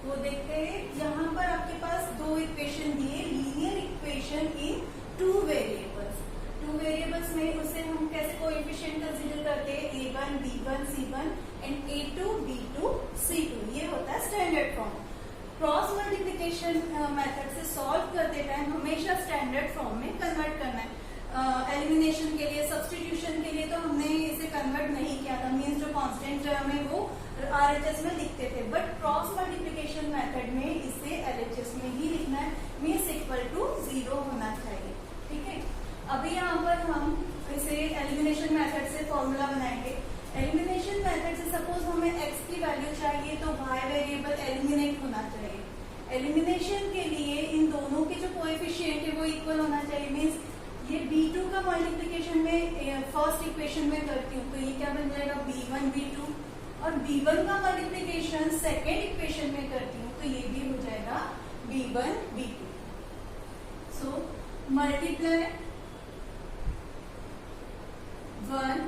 वो देखते हैं। यहाँ पर आपके पास दो इक्वेशन दिए, linear equation in two variables. Two variables में उसे हम कैसे कोएफिशिएंट कंसीडर करते हैं, a1 b1 c1 and a2 b2 c2। ये होता है standard form. Cross multiplication method से सॉल्व करते टाइम हमेशा स्टैंडर्ड फॉर्म में कन्वर्ट करना है। एलिमिनेशन के लिए, सब्सटीट्यूशन के लिए तो हमने इसे कन्वर्ट नहीं किया था, मीन्स जो कांस्टेंट टर्म है वो आरएचएस में लिखते थे, बट क्रॉस मल्टीप्लिकेशन मेथड में इसे एलएचएस में ही लिखना है, मीन्स इक्वल टू 0 होना चाहिए। ठीक है, अभी यहाँ पर हम इसे एलिमिनेशन मेथड से फॉर्मूला बनाएंगे। एलिमिनेशन मेथड से सपोज हमें x की वैल्यू चाहिए तो y वेरिएबल एलिमिनेट होना चाहिए। एलिमिनेशन के लिए इन दोनों के जो कोएफिशिएंट है वो इक्वल होना चाहिए, मीन्स ये b2 का मल्टीप्लिकेशन में फर्स्ट इक्वेशन में करती हूँ तो ये क्या बन जाएगा b1 b2, और b1 का मल्टीप्लिकेशन सेकेंड इक्वेशन में करती हूँ तो ये भी हो जाएगा b1 b2। So multiply 1,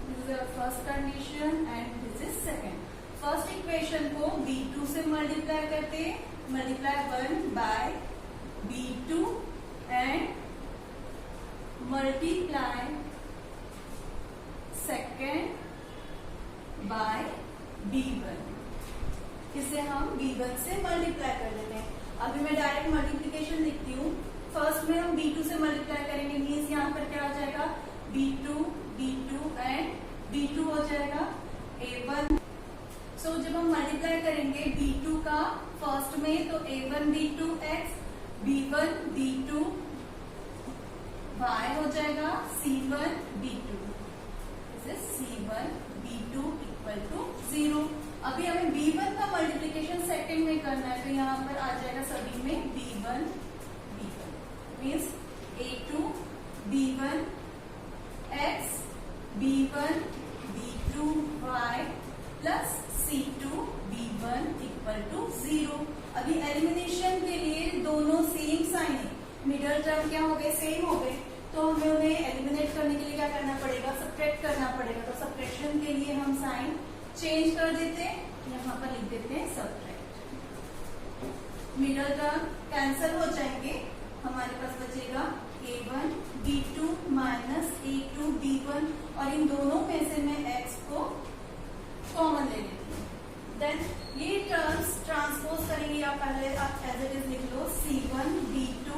this is the first condition and this is second। First equation को b2 से मल्टीप्लाई करते हैं, multiply 1 by b2 and multiply second by b1। इसे हम b1 से मल्टीप्लाई कर देते हैं। अभी मैं डायरेक्ट मल्टीप्लिकेशन लिखती हूँ। फर्स्ट में हम b2 से मल्टीप्लाई करेंगे, मीन्स यहाँ पर क्या हो जाएगा b2 b2 एंड b2 हो जाएगा a1। सो जब हम मल्टीप्लाई करेंगे b2 का फर्स्ट में तो a1 b2 x, b1 b2 y हो जाएगा c1 b2, c1 b2 equal to 0। अभी हमें b1 का मल्टीप्लिकेशन सेकंड में करना है तो यहाँ पर आ जाएगा सभी में b1 b1, means a2 b1 x b1 b2 y plus c2 b1 equal to 0। अभी एलिमिनेशन के लिए दोनों सेम साइन है, मिडल टर्म क्या हो गए, सेम हो गए, तो हमें उन्हें एलिमिनेट करने के लिए क्या करना पड़ेगा, सब्ट्रैक्ट करना पड़ेगा। तो सब्ट्रैक्शन के लिए हम साइन चेंज कर देते हैं, यहाँ पर लिख देते हैं सब्ट्रैक्ट। मिडल टर्म कैंसिल हो जाएंगे, हमारे पास बचेगा a1 b2 minus a2 b1, और इन दोनों में से मैं x को कॉमन ले लेती हूँ। देन ये टर्म्स ट्रांसपोज करेंगे, या पहले आप एज इट इज लिख लो c1 b2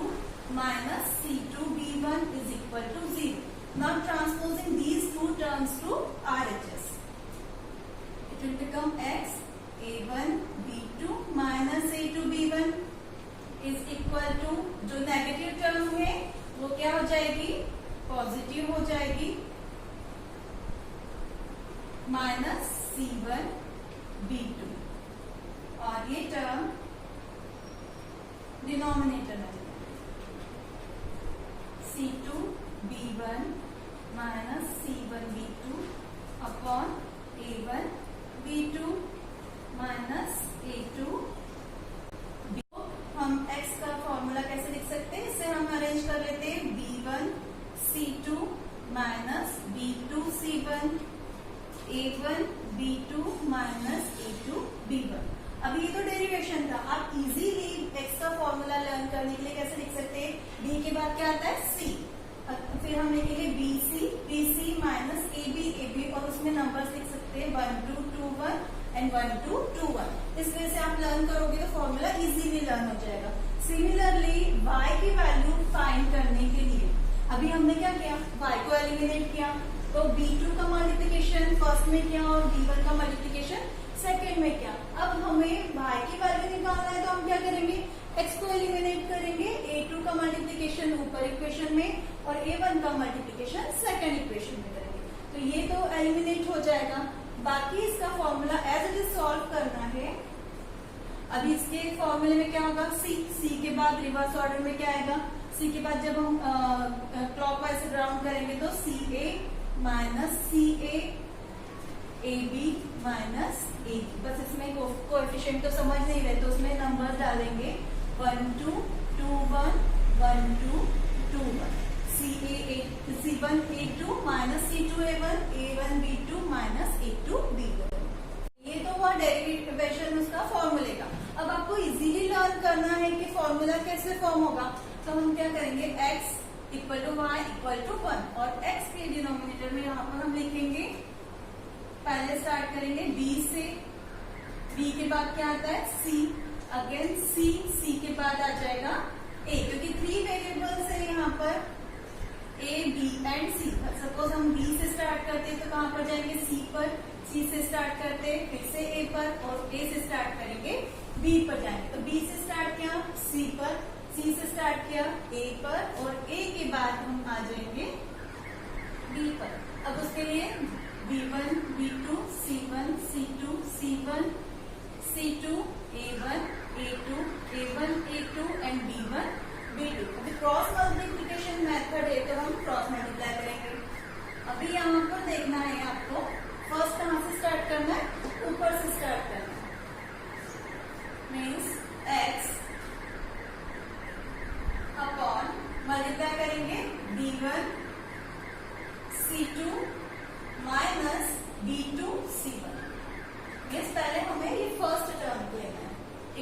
minus c2 b1 is equal to 0. Now transposing these two terms to RHS, it will become x a1 b2 minus a2 b1 is equal to, जो negative term है वो क्या हो जाएगी, positive हो जाएगी, minus c1 b2, और ये टर्म डिनोमिनेटर में c2 b1 minus c1 b2 upon a1 b2 minus a2 b2। हम x का फॉर्मूला कैसे लिख सकते हैं, इसे हम अरेंज कर लेते हैं b1 c2 minus b2 c1 a1 b2 minus a2 b1। अभी ये तो डेरिवेशन था, आप इजीली x का फॉर्मूला लर्न करने के लिए कैसे लिख सकते हैं, b के बाद क्या आता है c, फिर हम लिखेंगे bc माइनस ab, और उसमें नंबर्स लिख सकते हैं 1 2 2 1 एंड 1 2 2 1। इस वजह से आप लर्न करोगे तो फॉर्मूला इजीली लर्न हो जाएगा। सिमिलरली y की वैल्यू फाइंड करने के लिए अभी हमने क्या किया, y को एलिमिनेट किया, तो b2 का मल्टीप्लिकेशन फर्स्ट में किया और b1 का मल्टीप्लिकेशन सेकेंड में क्या। अब हमें y की वैल्यू निकालना है तो हम क्या करेंगे, x को एलिमिनेट करेंगे, a2 का मल्टीप्लिकेशन ऊपर इक्वेशन में और a1 का मल्टीप्लिकेशन सेकेंड इक्वेशन में करेंगे, तो ये तो एलिमिनेट हो जाएगा। बाकी इसका formula as it is solve करना है। अभी इसके फॉर्मूले में क्या होगा, c के बाद रिवर्स ऑर्डर में क्या आएगा, c के बाद जब हम क्लॉकवाइज राउंड करेंगे तो ca minus ca ab minus ab। बस इसमें कोएफिशिएंट तो समझ नहीं रहे तो उसमें नंबर डालेंगे 1 2 2 1 1 2 2 1, c1 a2 minus c2 a1 b2 minus a2 b1। ये तो हुआ डेरिवेशन उसका फॉर्मूले का। अब आपको फॉर्म होगा, तो हम क्या करेंगे, x equal to y equal to 1 और x के डिनोमिनेटर में यहाँ पर हम लिखेंगे, पहले स्टार्ट करेंगे b से, b के बाद क्या आता है c, अगेन c के बाद आ जाएगा a, क्योंकि 3 वेरिएबल्स है यहाँ पर a, b and c। Suppose हम b से स्टार्ट करते हैं तो कहाँ पर जाएंगे, c पर, c से स्टार्ट करते हैं फिर से a पर और a से स्टार्ट करेंगे b पर जाएंगे। तो b से स्टार्ट किया c पर, c से स्टार्ट किया a पर और a के बाद हम आ जाएंगे b पर। अब उसके लिए b1, b2, c1, c2, c1, c2, a1, a2, a1, a2 and b1, b2। अभी क्रॉस मल्टीप्लिकेशन मेथड है तो हम क्रॉस मल्टीप्लाई करेंगे। अभी यहाँ पर देखना है आपको, फर्स्ट कहाँ से स्टार्ट करना है, ऊपर से स्टार्ट करना है, मीन्स x अपॉन मल्टीप्लाई करेंगे b1 c2 minus b2 c1। Means पहले हमें ये फर्स्ट टर्म लेना है,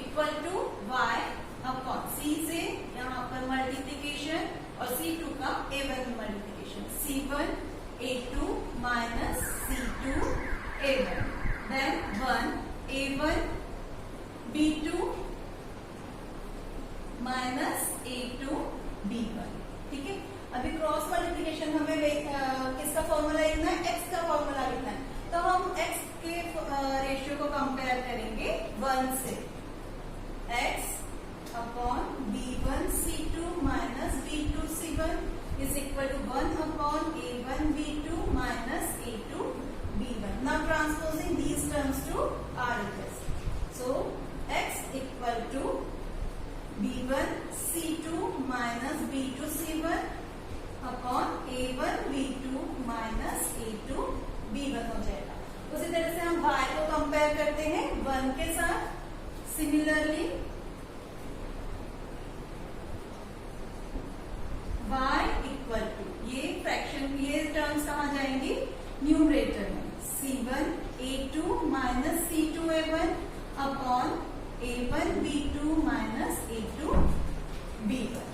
equal to y upon c से यहाँ पर मल्टीप्लीकेशन और c2 का a1 multiplication, c1 a2 minus c2 a1, then 1 a1 b2 minus a2 b1। ठीक है, अभी क्रॉस मल्टीप्लिकेशन हमें किसका फॉर्मूला लिखना है, x का फॉर्मूला लिखना है, तो हम x के रेशियो को कंपेयर करेंगे 1 से, x upon b1 c2 minus b2 c1 is equal to 1 upon a1 b2 minus a2 b1। Now transposing these terms to RHS, so x equal to b1 c2 minus b2 c1 upon a1 b2 minus a2 b1 हो जाएगा। उसी तरह से हम y को compare करते हैं 1 के साथ, सिमिलरली y इक्वल टू, ये फ्रैक्शन, ये टर्म्स कहाँ जाएंगी, न्यूमरेटर में, c1 a2 minus c2 a1 upon a1 b2 minus a2 b1।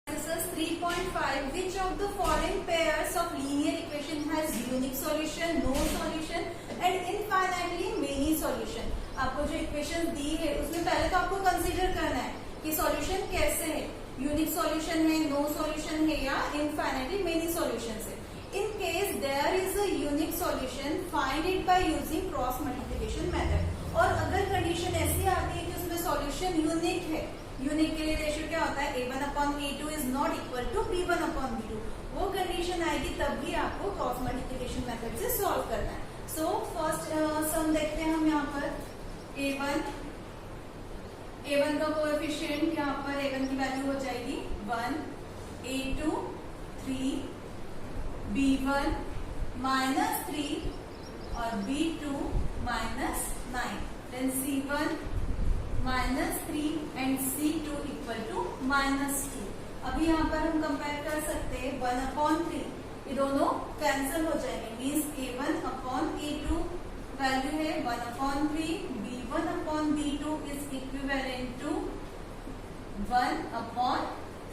Exercise 3.5, which of the following pairs of linear equation has unique solution, no solution and infinitely many solution। आपको जो equation दी है उसमें पहले तो आपको consider करना है कि सॉल्यूशन कैसे है, यूनिक सॉल्यूशन है, नो सॉल्यूशन है या इनफाइनाइटली मेनी सॉल्यूशन है। In case there is a unique solution, find it by using cross multiplication method. और अगर कंडीशन ऐसी आती है कि उसमें सॉल्यूशन यूनिक है, यूनिक के लिए रेशियो क्या होता है, a1 upon a2 is not equal to b1 upon b2, वो कंडीशन आएगी तब भी आपको क्रॉस मल्टीप्लिकेशन मेथड से सॉल्व करना है। सो फर्स्ट सम देखते हैं हम यहाँ पर, a1 का कोएफिशिएंट, यहाँ पर a1 की वैल्यू हो जाएगी 1, a2 3, b1 माइनस 3 और b2 minus 9, then c1 minus 3 and c2 equal to minus 2। अभी यहाँ पर हम कंपेयर कर सकते हैं 1 अपॉन 3, ये दोनों कैंसिल हो जाएंगे, means a1 upon a2 value है 1 upon 3, b1 upon b2 is equivalent to 1 upon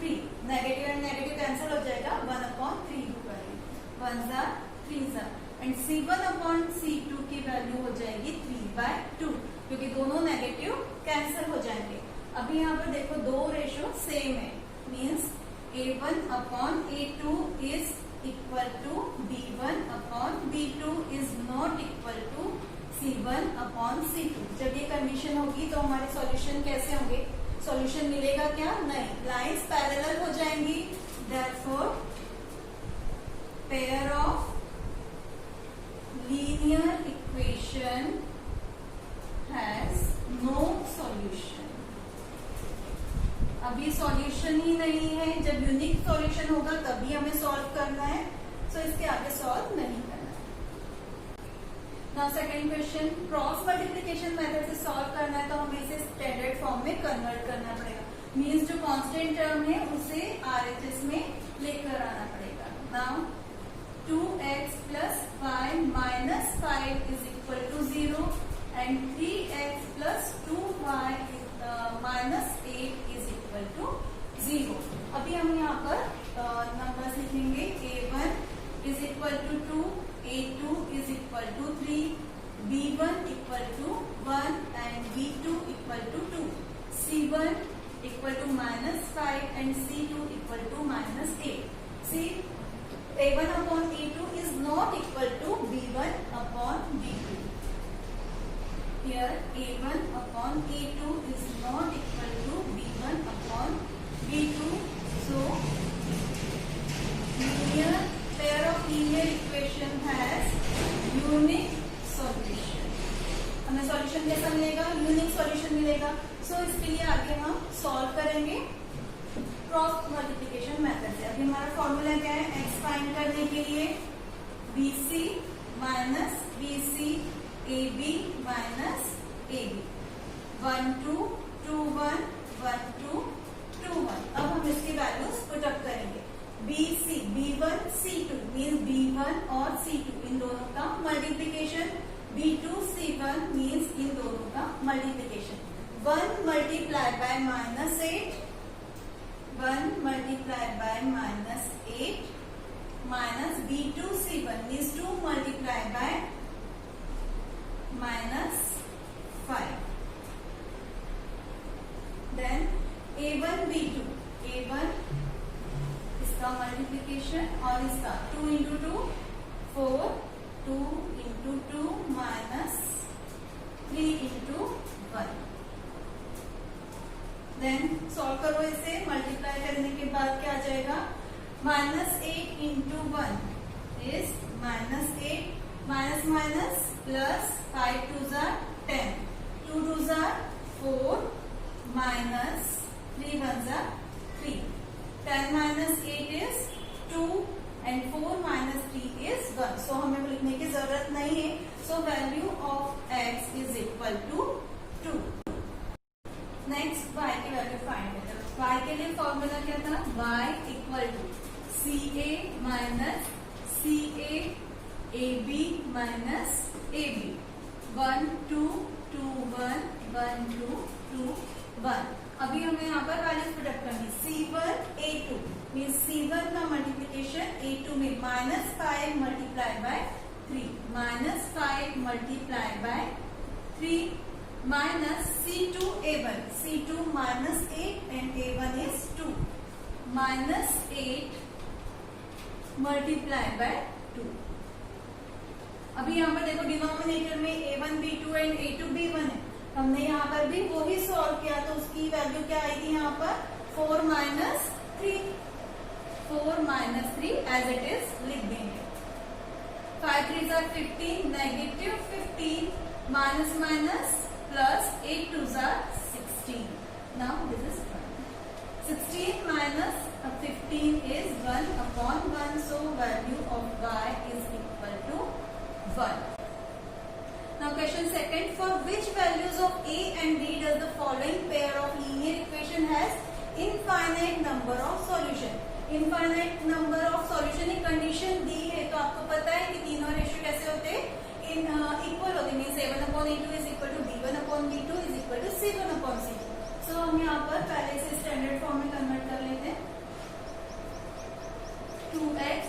3, negative and negative cancel हो जाएगा, 1 अपॉन 3 करेंगे, 1 जा 3 जा, एंड c1 अपॉन c2 की वैल्यू हो जाएगी 3/2, क्योंकि दोनों नेगेटिव कैंसिल हो जाएंगे। अभी यहाँ पर देखो दो रेशियो सेम है, means a1 upon a2 is equal to b1 upon b2 is not equal to c1 upon c2। जब ये कंडीशन होगी तो हमारे सॉल्यूशन कैसे होंगे, सॉल्यूशन मिलेगा क्या, नहीं, लाइंस पैरेलल हो जाएंगी, therefore pair of linear equation has no solution. अभी सॉल्यूशन ही नहीं है, जब यूनिक सॉल्यूशन होगा तभी हमें सॉल्व करना है, सो इसके आगे सॉल्व नहीं करना है। Now second question, cross multiplication method से सॉल्व करना है तो हमें इसे स्टैंडर्ड फॉर्म में कन्वर्ट करना पड़ेगा, मीन्स जो कांस्टेंट टर्म है उसे RHS में लेकर आना पड़ेगा। Now 2x plus 5 minus 5 is equal to 0 and 3x plus 2y minus 8 is equal to B1 equal to 1 and B2 equal to 2. C1 equal to -5 and C2 equal to -8. See, A1 upon A2 is not equal to B1 upon B2. Here A1 upon A2 is not equal to B1 upon B2. So, linear pair of linear equation has unique solution. हमें solution कैसा मिलेगा? Unique solution मिलेगा. सो इसके लिए आगे हम solve करेंगे cross multiplication method से. अभी हमारा फॉर्मूला क्या है? एक्स फाइंड करने के लिए BC minus BC AB minus AB 1 2 2 1 1 2 2 1. अब हम इसकी वैल्यूज पुट अप करेंगे. BC B1 C2 means B1 और C2 इन दोनों का मल्टीप्लीकेशन. B2 C1 मीन्स इन दोनों का multiplication. 1 multiply by -8 1 multiply by -8 minus B2 C1 means 2 multiply by -5. Then A1 B2 A1 इसका मल्टीप्लीकेशन और इसका 2 into 2 4 2 into 2 minus 3 into 1. Then solve करो इसे. मल्टीप्लाई करने के बाद क्या आ जाएगा? -8 into 1 is -8 minus minus plus 5 2 10 2 2 4 minus 3 1 3. 10 minus 8 is 2 and 4 minus 3 is 1. So हमें लिखने की जरूरत नहीं है. So value of x is equal to 2. Next y की वैल्यू फाइंड करें. y के लिए फॉर्मूला क्या था? y equal to CA minus CA AB minus AB 1 2 2 1 1 2 2 1. अभी हमें यहाँ पर वैल्यूज पुट अप करनी. C1 A2 मीन्स C1 का मल्टीप्लीकेशन A2 में -5 multiply by 3 -5 multiply by 3 minus C2 A1 C2 -8 and A1 is 2 -8 multiply by 2. अभी यहाँ पर देखो डिनोमिनेटर में A1 B2 and A2 B1 है. हमने यहाँ पर भी वो ही सॉल्व किया तो उसकी वैल्यू क्या आई थी? यहाँ पर 4 माइनस 3 एज इट इज लिख देंगे. 5 3 15 negative 15 minus minus plus 8 2 16. Now this is 16 minus 15 is 1 upon 1. So value of y is equal to 1. Now question second. For which values of a and b does the following pair of linear equation has infinite number of solution? Infinite number of solution एक condition दी है तो आपको पता है कि तीनों ratio कैसे होते हैं? इक्वल होते हैं. Means A1 upon A2 is equal to B1 upon B2 is equal to C1 upon C2. So हम यहाँ पर पहले से स्टैंडर्ड फॉर्म में कन्वर्ट कर लेते हैं. 2x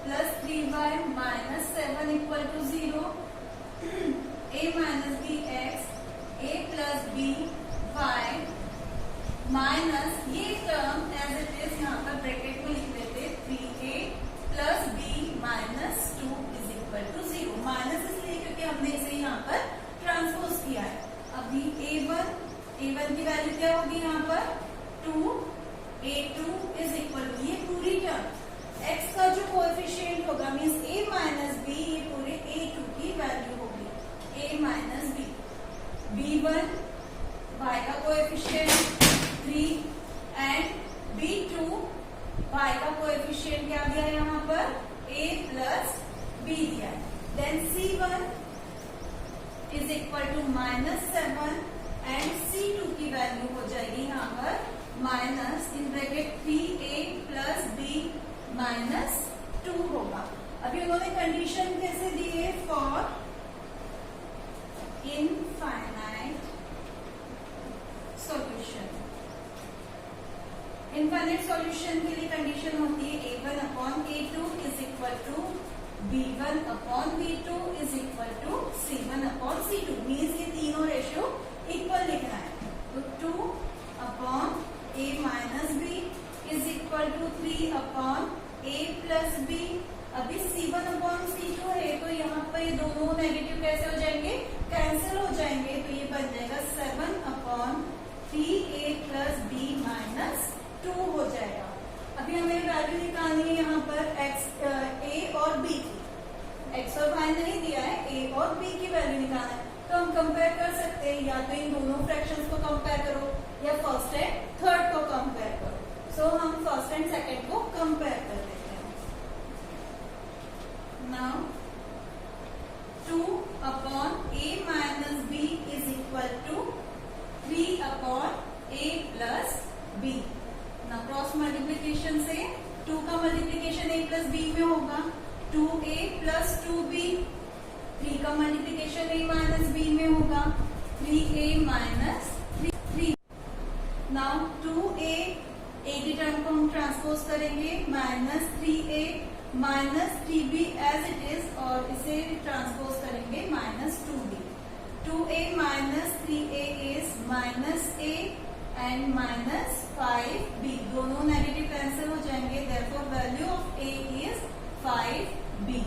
plus 3y minus 7 equal to 0. A minus bx, a plus b y minus ये टर्म एज इट इज यहाँ पर ब्रैकेट में लिख लेते 3a plus b minus 2 is equal to 0. Minus इसलिए क्योंकि हमने इसे यहाँ पर ट्रांसपोज किया है. अभी a1 की वैल्यू क्या होगी? यहाँ पर 2 a2 is equal to ये पूरी टर्म x का जो कोएफिशिएंट होगा मीन्स a माइनस b ये पूरे a2 की वैल्यू होगी. a minus b b1 y का कोएफिशिएंट 3 एंड b2 y का कोएफिशिएंट क्या दिया है यहाँ पर? a प्लस b दिया है. Then c1 is equal to -7 and c2 की वैल्यू हो जाएगी यहाँ पर minus in bracket 3a plus b minus 2 होगा. अभी उन्होंने कंडीशन कैसे दी है? For infinite solution. Infinite solution के लिए कंडीशन होती है a1 upon a2 is equal to b1 upon b2 is equal to c1 upon हमें वैल्यू निकालनी है यहाँ पर x a और b की। x और y नहीं दिया है, a और b की वैल्यू निकालना है। तो हम कंपेयर कर सकते हैं, या तो इन दोनों फ्रैक्शंस को कंपेयर करो या फर्स्ट एंड थर्ड को कंपेयर करो। सो हम फर्स्ट एंड सेकंड को कंपेयर कर देते हैं। Now 2 upon a minus b is equal to 3 upon a plus b। ना क्रॉस मल्टीप्लीकेशन से 2 का मल्टीप्लीकेशन a प्लस b में होगा, 2a प्लस 2b। 3 का मल्टीप्लीकेशन a माइनस b में होगा, 3a minus 3। Now 2a a की टर्म को हम ट्रांसपोज करेंगे, minus 3a minus 3b as it is, और इसे ट्रांसपोज करेंगे minus 2b। 2a minus 3a is minus a and minus 5b। दोनों नेगेटिव कैंसिल हो जाएंगे, therefore value of a is 5b।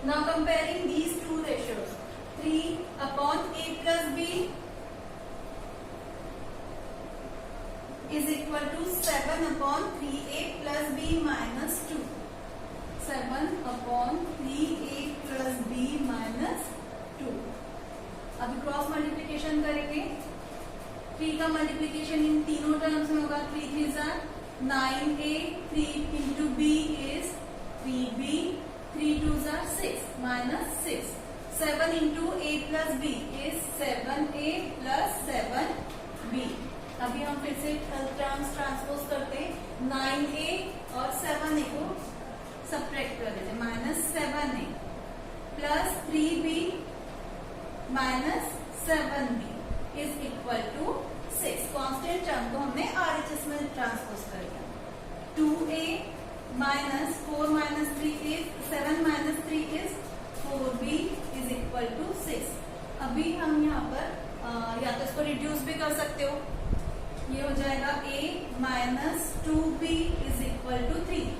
Now comparing these two ratios, 3 upon a plus b is equal to 7 upon 3a plus b minus 2. 7 upon 3a plus b minus 2. अभी cross multiplication करेंगे। 3 का multiplication इन तीनों terms में होगा, 3 3 jar 9a, 3 into b is 3b, 3 2 jar 6 minus 6। 7 into a plus b is 7a plus 7b। अभी हम फिर से टर्म्स ट्रांसपोज करते हैं, 9a और 7a को सब्ट्रैक्ट कर देते, minus 7a plus 3b minus 7b is equal to 6। Constant term को हमने RHS में ट्रांसपोज कर दिया। 2a minus 4 minus 3 is 7 minus 3 is 4b is equal to 6। अभी हम यहाँ पर या तो इसको रिड्यूस भी कर सकते हो, ये हो जाएगा a minus 2b is equal to 3।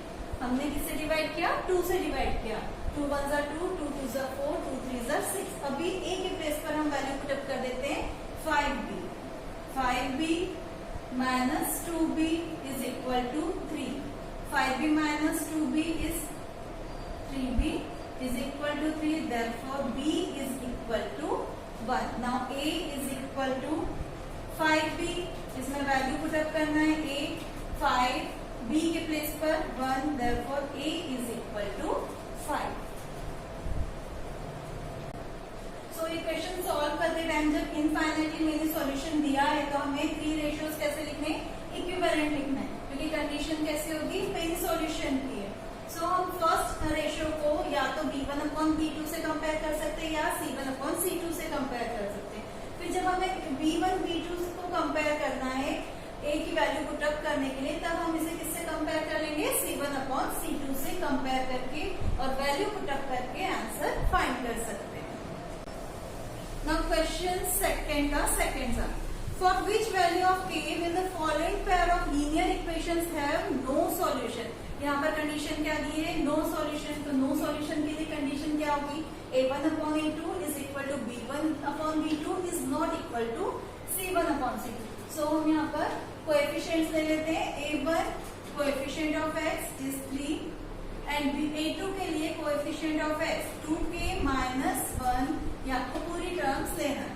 हमने किससे डिवाइड किया? 2 से डिवाइड किया। 2 1 जार 2, 2 2 जार 4, 2 3 जार 6। अभी a के प्लेस पर हम वैल्यू पुटअप कर देते हैं 5b। 5b minus 2b is equal to 3। 5b minus 2b is 3b is equal to 3, therefore b is equal to 1. Now a is equal to 5b, इसमें value put up करना है a, 5 b के place पर 1, therefore a is equal to 5. So ये question solve करते time जब infinitely मैंने solution दिया है तो हमें 3 रेशियोज कैसे लिखने, इक्विवेलेंट लिखना है, क्योंकि कंडीशन कैसे होगी, मेन सॉल्यूशन की है। सो हम फर्स्ट रेशियो को या तो b1 अपॉन b2 से कंपेयर कर सकते हैं या c1 अपॉन c2 से कंपेयर कर सकते हैं। फिर जब हमें b1 b2 को कंपेयर करना है a की वैल्यू पुटअप करने के लिए, तब हम इसे किससे कंपेयर कर लेंगे, c1 अपॉन c2 से कंपेयर करके और वैल्यू पुटअप करके आंसर फाइंड कर सकते हैं। नाउ क्वेश्चन सेकंड का सेकंड सा, for which value of k will the following pair of linear equations have no solution। यहाँ पर कंडीशन क्या दी है, नो सॉल्यूशन। तो नो सॉल्यूशन के लिए कंडीशन क्या होगी, a1 upon a2 is equal to b1 upon b2 is not equal to c1 upon c2। So हम यहाँ पर कोएफिशिएंट्स ले लेते हैं। a1 coefficient of x is 3 and a2 के लिए coefficient of x 2k minus 1, या आपको पूरी टर्म्स लेना है।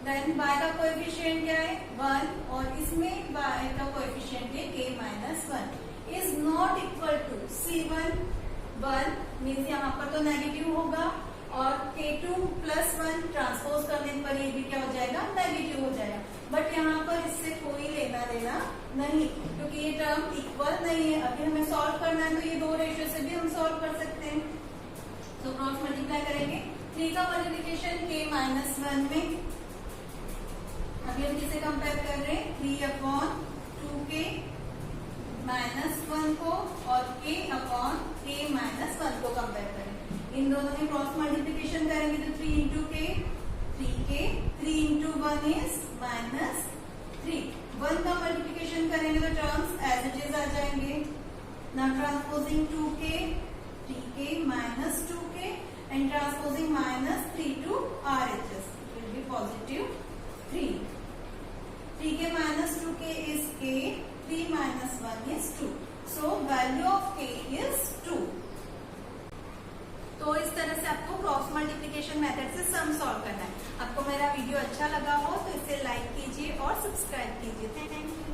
देन y का कोएफिशिएंट क्या है, 1, और इसमें y का कोएफिशिएंट है k minus 1 is not equal to c1 1 means यहाँ पर तो नेगेटिव होगा, और k2 प्लस 1 ट्रांसपोज करने पर ये भी क्या हो जाएगा, नेगेटिव हो जाएगा। बट यहाँ पर इससे कोई लेना देना नहीं, क्योंकि ये टर्म इक्वल नहीं है। अभी हमें सॉल्व करना है तो ये दो रेशियो से भी हम सॉल्व कर सकते हैं। तो क्रॉस मल्टीप्लाई करेंगे, 3 का मल्टीप्लीकेशन k माइनस 1 में, अभी हम किसे कंपेयर कर रहे हैं, 3 अपॉन 2k माइनस 1 को और k अपॉन k माइनस 1 को कंपेयर करें। इन दोनों में क्रॉस मल्टीप्लीकेशन करेंगे तो 3 into k, 3k, 3 into 1 is minus 3। 1 का मल्टीप्लीकेशन करेंगे तो टर्म्स एज इट इज आ जाएंगे। Now transposing 2k, 3k minus 2k and transposing minus 3 to RHS, it will be positive 3। 3k minus 2k is k value of k is 2। तो इस तरह से आपको क्रॉस मल्टीप्लीकेशन मेथड से sum solve करना है। आपको मेरा वीडियो अच्छा लगा हो तो इसे लाइक कीजिए और सब्सक्राइब कीजिए। Thank you.